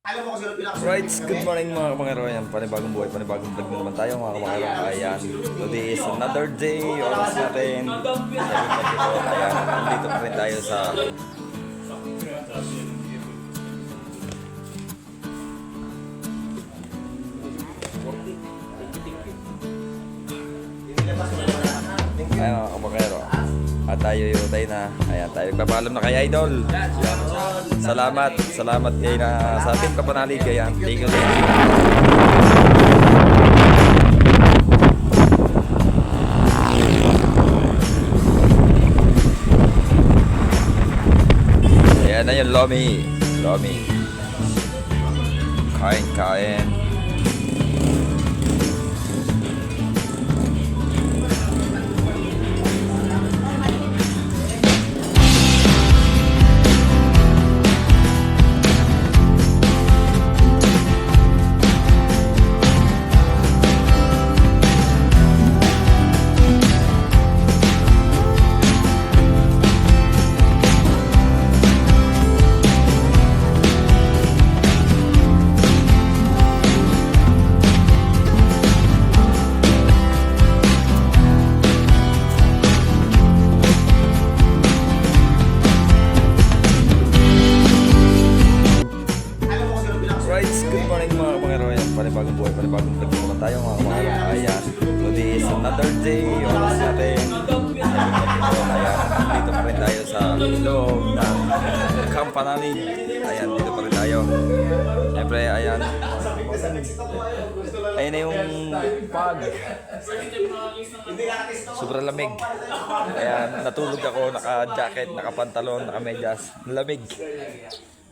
Right, good morning mga kamangero. Ayan, panibagong buhay, panibagong vlog na naman tayo mga kamangero. Ayan, today is another day. Oras natin 7:44. Ayan, nandito pa rin tayo sa ayan mga kamangero. At tayo na. Ayan, tayo papaalam na kay Idol. Ayan. Salamat kayo na sa Team Kapanalig. Ayan, thank you. Ayan na yun, Lomi. Kain. Good morning mga kamangero. Ayan, panibagong buhay, panibagong vlog naman tayo mga kamangero. Ayan, today is another day. Oras natin 7:44. Ayan, dito pa rin tayo sa loob ng Kapanalig. Ayan, dito pa rin tayo. Siyempre, ayan na yung pag sobrang lamig. Ayan, natulog ako, naka-jacket, naka-pantalon, naka-medyas, lamig.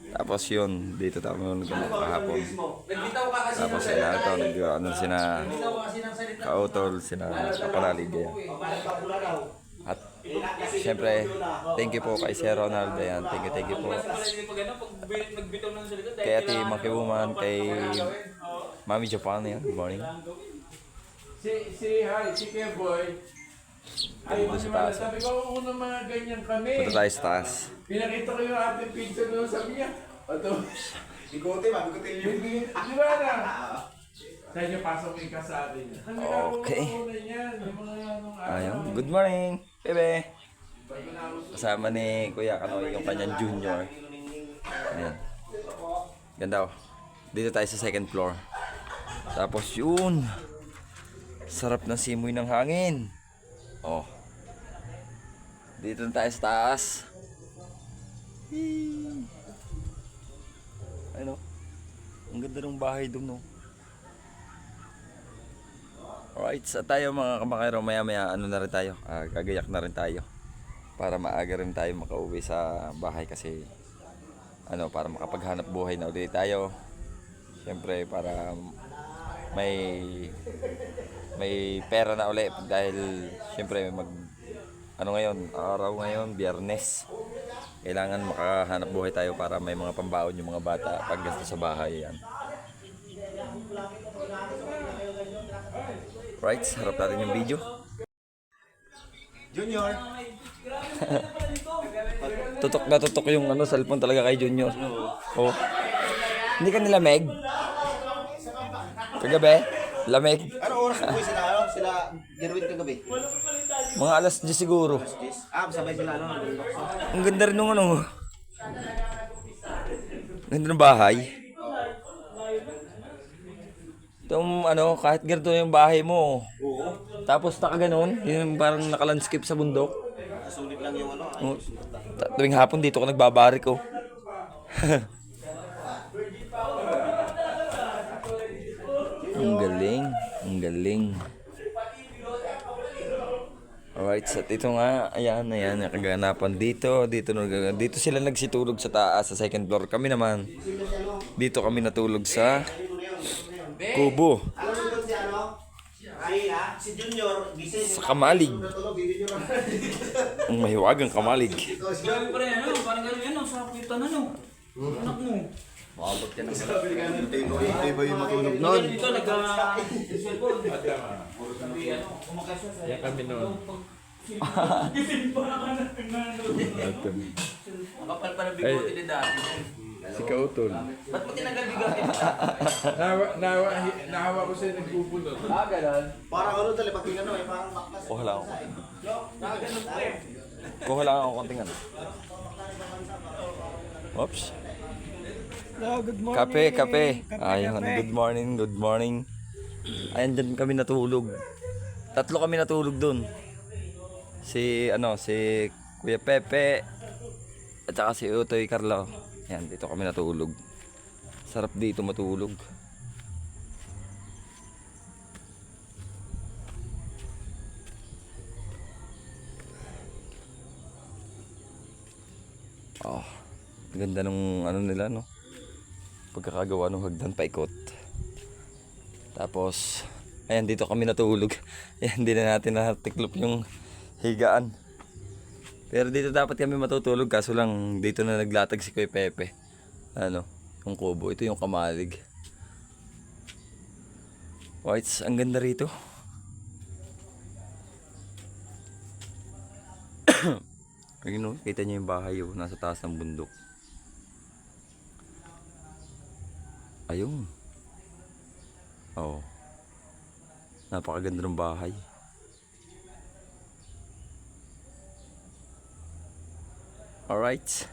Tapos yun, dito tayo kahapon. Tapos sila ito, sina Kautol, sina Kapanalig. At siyempre, thank you po kay Sir Ronald. Ayan, thank you po. Kay Ate Makibuman, kay Mami Japan. Ayan, good morning. Si Keboy. Ay, sa taas. sabi ko, una mga ganyan kami. Punta tayo sa taas. Pinakita ko yung ating picture doon, sabi niya. Ito. Ikote, mabigutin yung... Di ba na? Sa inyo, pasok yung kasabi niya. Okay. Ayun, good morning, bebe. Kasama ni Kuya Kanoy, yung kanyang junior. Ayan. Ganda oh. Dito tayo sa second floor. Tapos yun. Sarap ng simoy ng hangin. Oh. Dito na tayo sa taas. Ano? Ang ganda ng bahay doon, no? Alright, sa tayo mga kamangero, maya ano na rin tayo, gagayak na rin tayo para maaga rin tayo makauwi sa bahay kasi para makapaghanap buhay na ulit tayo. Siyempre para may pera na ulit dahil siyempre araw ngayon, Biyernes. Kailangan makahanap buhay tayo para may mga pambaon yung mga bata pag gasto sa bahay. Yan. Right, harap natin yung video. Junior! Tutok yung cellphone talaga kay Junior. Oh. Hindi ka nilamig? Kagabi? Lamig? Ano oras na po sila? Sila Gerwin kagabi? Mga alas 10 siguro. Sabay sila Ang ganda rin nung ganda ng bahay. Itong kahit ganito yung bahay mo. Oo. Tapos nakaganon, yung parang nakalandscape sa bundok. Sulit lang yung Tuwing hapon dito ko nagbabarik ko. Ang galing. Alright, so ito nga, ayan, nakaganapan dito sila nagsitulog sa taas, sa second floor. Kami naman, dito kami natulog sa kubo. Si Junior, Sa kamalig. Ang mahiwagang kamalig. Sabi pa rin, parang gano'n sa kapitan, anak mo. Maabot ka na sa Hindi ba yung matulog nun? Dito, nag-cellphone. Yan kami noon. Gising pa ka na. Kapal pa na bigote ni dati. Si Kautol. Ba't mo tinagal bigatin? Nahawa ko sa'yo nagbubunot. Parang ano tali, pag pinano eh, parang baklas. Kuha lang ako. Nakaganon ko eh. Kuha lang ako konting ano. Oops. Good morning. Kape. Ayun, good morning. Ayan, dyan kami natulog. 3 kami natulog dun. Si Kuya Pepe at saka si Utoy Carlo. Yan, dito kami natulog. Sarap dito matulog. Oh, ganda nung ano nila, no? Pagkakagawa ng hagdan paikot. Tapos, ayan, dito kami natulog. Ayan, hindi na natin natiklop yung higaan. Pero dito dapat kami matutulog, kaso lang dito na naglatag si Kuya Pepe. Ano, yung kubo. Ito yung kamalig. Whites, ang ganda rito. Ayun, no? Kita niyo yung bahay, oh, nasa taas ng bundok. Ayun. Oh. Napakaganda ng bahay. Alright.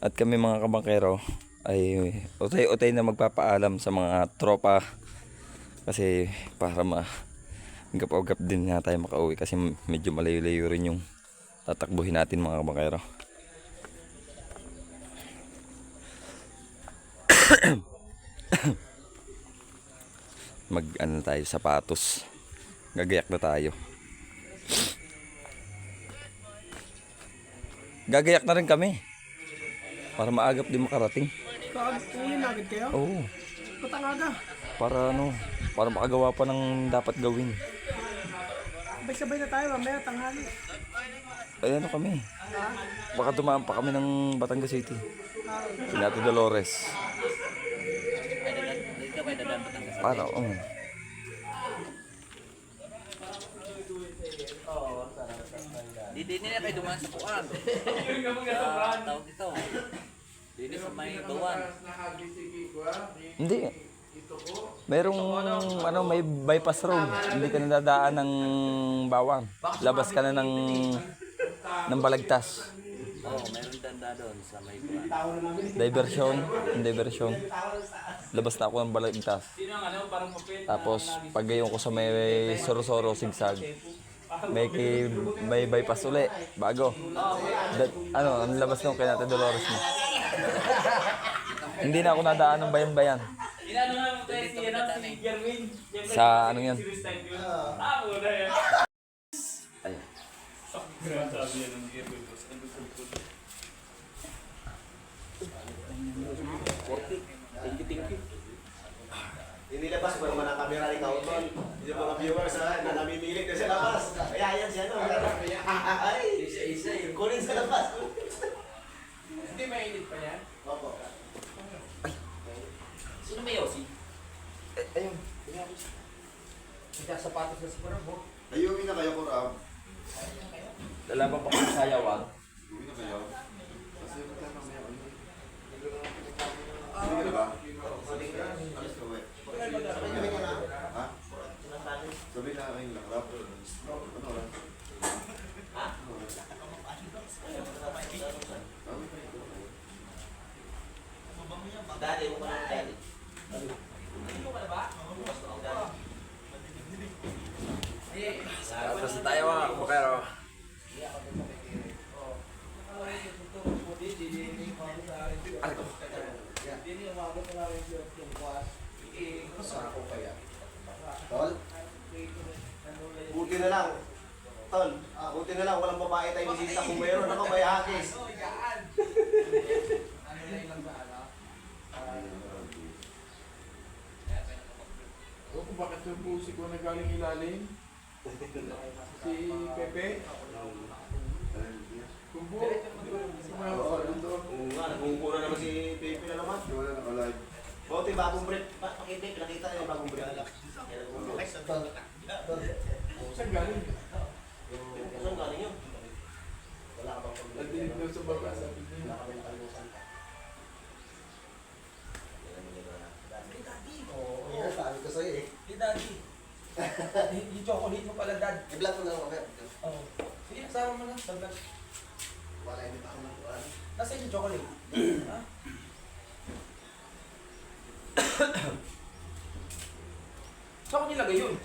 At kami mga kabangkero ay utay-utay na magpapaalam sa mga tropa. Kasi para gap-gap din na tayo makauwi. Kasi medyo malayo-layo rin yung tatakbuhin natin mga kabangkero. Mag-ano tayo, sapatos. Gagayak na tayo. Gagayak na rin kami. Para maagap din makarating. Uwi na agad kayo? Oo. Patangaga. Para para makagawa pa ng dapat gawin. Sabay-sabay na tayo, mamaya tanghali. Ay ano kami. Baka dumaan pa kami ng Batangas City. Pinato Dolores. Para, Hindi nila kayo dumaan sa puang. Tawag ito. Hindi sa may gawan. Hindi. Merong may bypass road. Hindi ka nadadaan ng bawang. Labas ka na ng Balagtas. Oo, meron tanda doon sa may gawan. Diversion. Labas na ako ng Balagtas. Tapos pag gayon ko sa may Sorosoro sigsag. May bypass uli, bago. Ang labas nung kay Nata Dolores mo. Hindi na ako nadaan ng bayan-bayan. Sa ano yan? Ayun. Inilabas ba naman ang camera ni Kauton? Yung mga viewers na namimilig na sa labas. Kaya yan siya, no? Ay! Isa-isa eh. Kunin sa labas. Hindi mainit pa yan? Opo. Sino may Yossi? Ayun. Sapatos na siguro mo. Ayuwi na kayo, Kurab. Lalaban pa kami sa yawan. Ayuwi na kayo. Kasi sige na ba? Alis ka, we. Sabi ka na. Ha? Sabi na kayo nakarap. Ano lang? Dali mo pa lang dali. Tapos na tayo mga kabukero. Tol? Buti na lang. Tol, buti na lang. Walang babae tayo bisita. Kung mayroon ako, may hakis. Kung bakit yung pusi ko na galing ilalim? Si Pepe? Kumbo? Sumayaw doon. Oo nga, nagmumura naman si Pepe na naman. Wala na ka-live. Buti bagong break. Pakita, pinakita niya yung bagong break. Saan galing? Saan galing yun? Wala ka bang pag-break? Nagdinig doon sa baba, sabi niya. daddy. Yung chocolate mo pala, dad. I-vlog ko lang mamaya. Oo. Sige, kasama mo na. Dagdag. Wala, hindi pa ako nagkuhan. Nasaan yung chocolate? Ha? Saan ko nilagay yun?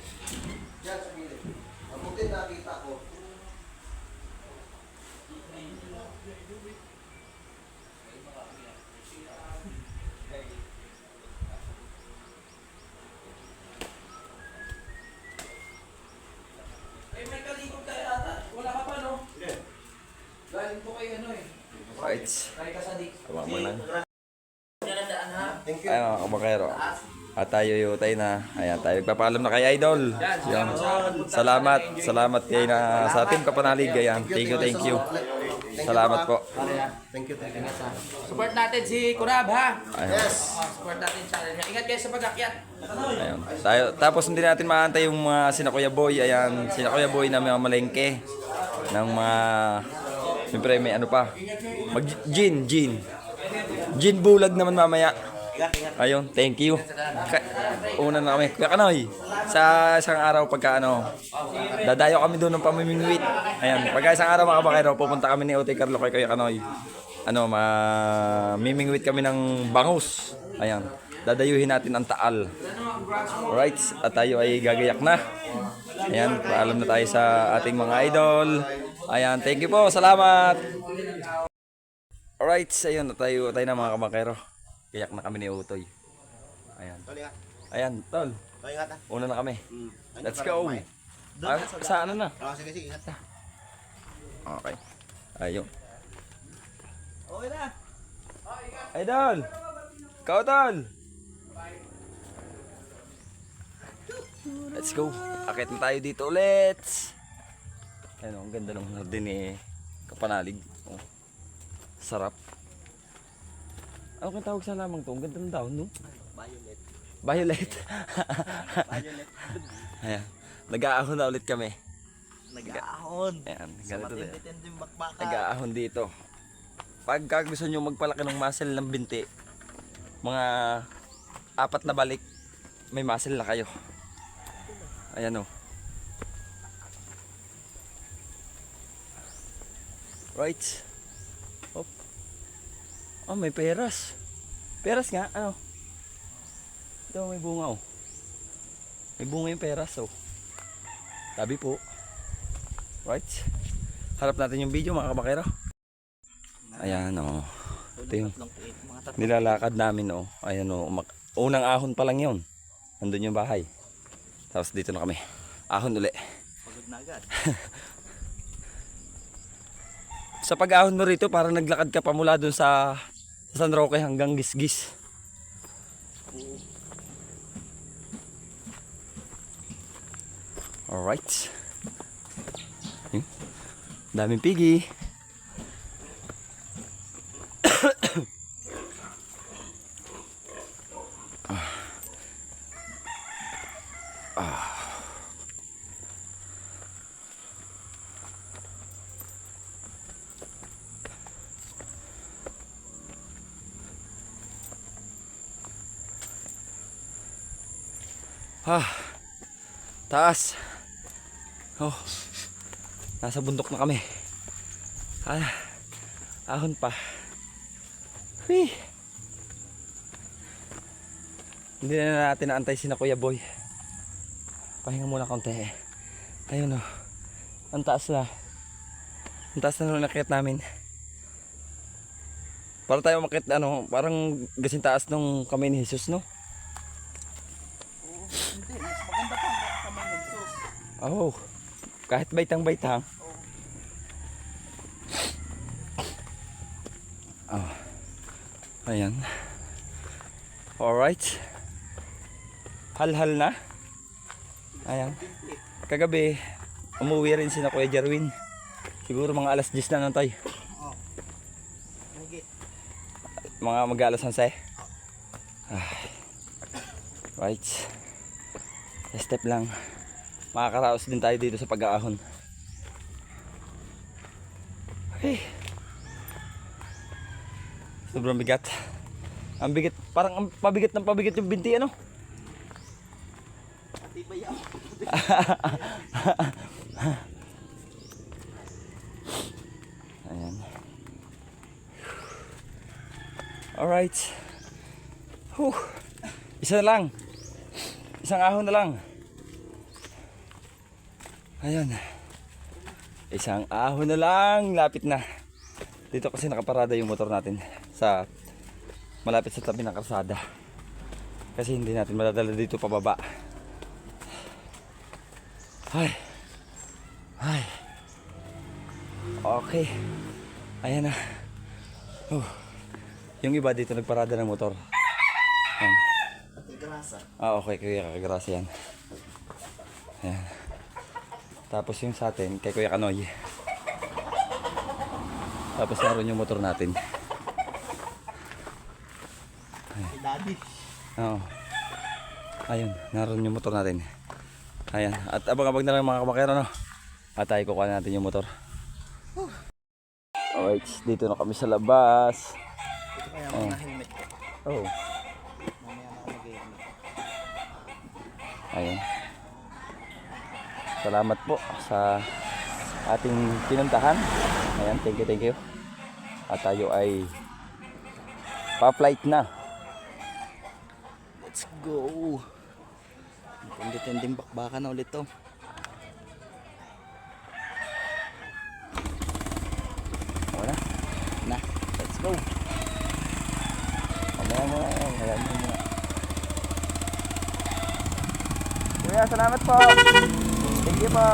Yan, sa gilid. Mabuti nakita ko. Eh, may kalikot ka yata. Wala ka pa, no? Galing ko kay ano eh. Right. Kay Kasadik. Tama mo lang. Thank you. Ayun mga kabakero. At tayo yutay na. Ayan, tayo nagpapaalam na kay Idol. Yan. Salamat kayo na sa Team Kapanalig. Ayan. Thank you. Salamat po. Thank you. Support natin si Kurab, ha? Ayun. Yes. Support natin siya. Ingat kayo sa pag-akyat. Ayun. Tayo, tapos hindi natin maantay yung mga sina Kuya Boy. Ayan. Sina Kuya Boy na mga malengke. Ng mga... Siyempre may ano pa. Gin bulag naman mamaya. Ayun, thank you. Una na kami. Kuya Kanoy, sa isang araw pagka ano, dadayo kami doon ng pamimingwit. Ayan, pagka isang araw mga kabakero, pupunta kami ni Ote Carlo kay Kuya Kanoy. Ano, mamimingwit kami ng bangus. Ayan, dadayuhin natin ang Taal. Alright, at tayo ay gagayak na. Ayan, paalam na tayo sa ating mga idol. Ayan, thank you po, salamat. Alright, ayun, tayo na mga kabakero. Gayak na kami ni Utoy. Ayan. Ayan, tol. Ingat ha. Una na kami. Let's go. Sa ano na? Sige, ingat ha. Okay. Ayun. Okay na. Idol! Ikaw, tol! Let's go. Akit na tayo dito ulit. Ayun, ang ganda ng hardin ni Kapanalig. Oh. Sarap. Ano kang tawag sa lamang to? Ang ganda ng daon, no? Violet. Violet. Violet. Ayan. Nag-aahon na ulit kami. Nag-aahon. Ayan. Ganito din. Matindi-tinding bakbakan. Nag-aahon dito. Pagka gusto nyo magpalaki ng muscle ng binti, mga 4 na balik, may muscle na kayo. Ayan o. Right. Oh. Oh, may peras. Peras nga, ano? Ito, may bunga oh. May bunga yung peras oh. Tabi po. Right. Harap natin yung video mga kabakero. Ayan oh. Ito yung nilalakad namin oh. Ayan oh. Unang ahon pa lang yun. Nandun yung bahay. Tapos dito na kami. Ahon uli. Pagod na agad. Sa pag-ahon mo rito, parang naglakad ka pa mula dun sa San Roque hanggang Gisgis. Alright. Daming pigi. Taas. Oh. Nasa bundok na kami. Ahon pa. Hui. Hindi na natin naantay si na Kuya Boy. Pahinga muna konti. Ayun oh. Ang taas na. Ang taas na nung nakit namin. Para tayo makit ano, parang gasing taas nung kamay ni Jesus, no? Hindi, mas maganda pa ang kamay ng sus. Oh, kahit baitang-baitang. Oh. Ayan. Alright. Hal-hal na. Ayan. Kagabi, umuwi rin si na Kuya Jerwin. Siguro mga alas 10 na nantay. Mga mag-alas 11. Right. Step lang. Makakaraos din tayo dito sa pag-aahon. Hey. Sobrang bigat. Ang bigat, parang pabigat ng pabigat yung binti ano. Ayan. Alright. Whew. Isa na lang. Isang ahon na lang. Ayan. Isang ahon na lang. Lapit na. Dito kasi nakaparada yung motor natin sa malapit sa tabi ng kalsada. Kasi hindi natin madadala dito pababa. Ay. Ay. Okay. Ayan na. Yung iba dito nagparada ng motor. Ayan. Okay, Kuya Kagrasa yan. Ayan. Tapos yung sa atin, kay Kuya Kanoy. Tapos naroon yung motor natin. Ayan. Daddy. Oo. Ayun, naroon yung motor natin. Ayan. At abang-abang na lang mga kamakero, no? At tayo kukuha natin yung motor. Alright, dito na kami sa labas. Ito kaya mga helmet ko. Oh. Mamaya na ako mag-helmet. Ayun. Salamat po sa ating pinuntahan. Ayan, thank you. At tayo ay pa-flight na. Let's go. Tending bakbakan na ulit to. Wala. Na, let's go. Mamaya mo. Kuya, salamat po. Thank you po.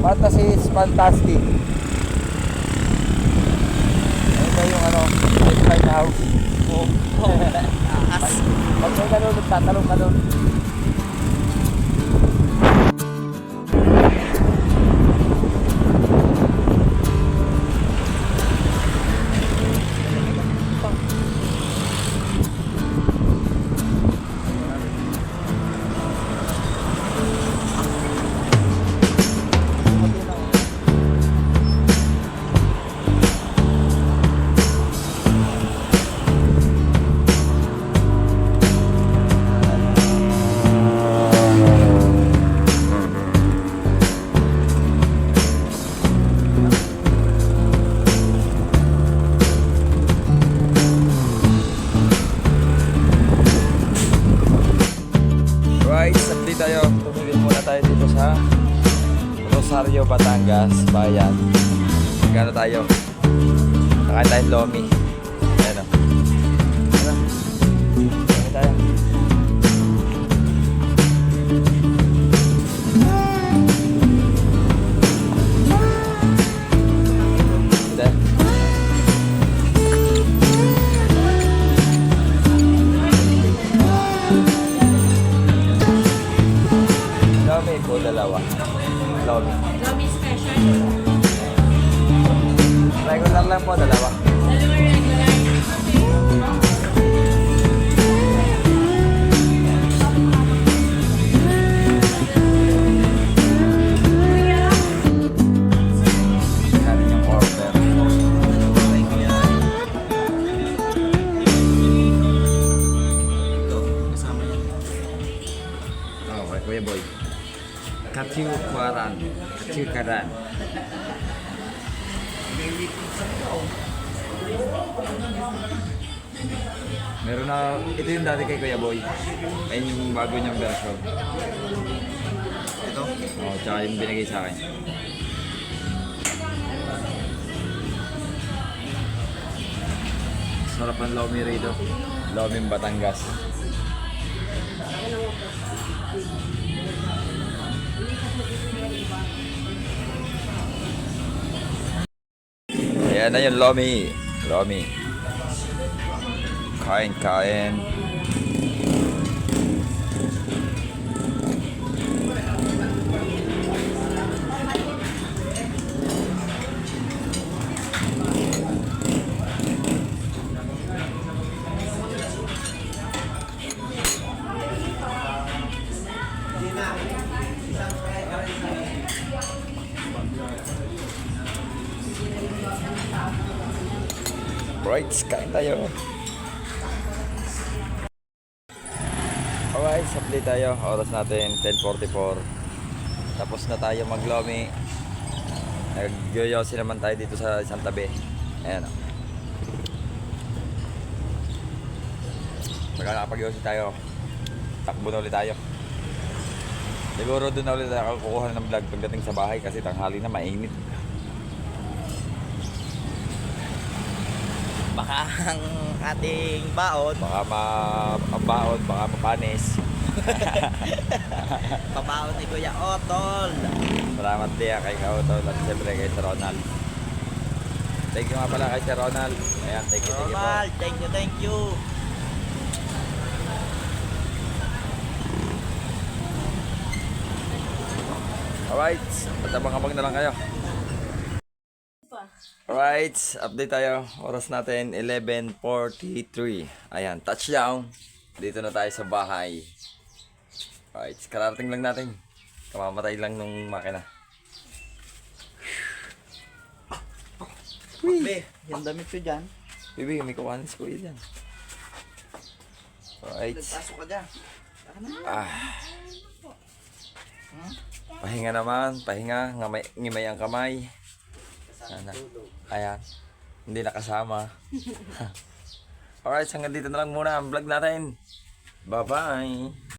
Fantasy is fantastic. Ano ba yung ano? Life house. Oo. Pag may ganun, nagtatalong ka doon. Right, saglit tayo. Tumigil muna tayo dito sa Rosario, Batangas, bayan. Magkano tayo? Nakain tayong lomi. Ayan o. Tara. Lomi tayo. Ito. Lomi po, dalawa. Lomi. Lomi special. Regular lang po, dalawa. Dalawa regular. Kami yung order. Oh, kay Kuya Boy. Katiu Karan. Katiu Karan. Meron na, ito yung dati kay Kuya Boy. Ayun yung bago niyang version. Ito? Oo, tsaka yung binigay sa akin. Sarap ang lomi rito. Loming Batangas. Ayan na yung lomi. Lomi. Kain, kain. Right, kain tayo. Alright, supply tayo. Oras natin 10:44. Tapos na tayo maglomi. Nag-yoyosi naman tayo dito sa isang tabi. Ayan o. Pagka nakapag-yoyosi tayo, takbo na ulit tayo. Siguro doon na ulit tayo kukuha ng vlog pagdating sa bahay kasi tanghali na mainit. Baka ang ating baon, Baka mabaon, baka mapanis. pabaon ni Kuya Otol. Salamat din kay Kautol at siyempre kay Sir Ronald. Thank you nga pala kay Sir Ronald. Ayan, thank you po. Normal, thank you, thank you. Alright, at abang-abang na lang kayo. Alright, update tayo. Oras natin 11:43. Ayan, touchdown. Dito na tayo sa bahay. Alright, kararating lang natin. Kamamatay lang nung makina. Be, yung damit ko dyan. Bibi, may kuwanan si Kuya dyan. Alright. Pasok ka dyan. Pahinga naman, pahinga. Ngimay ang kamay. Ayan. Hindi nakasama. Alright, hanggang dito na lang muna ang vlog natin. Bye-bye!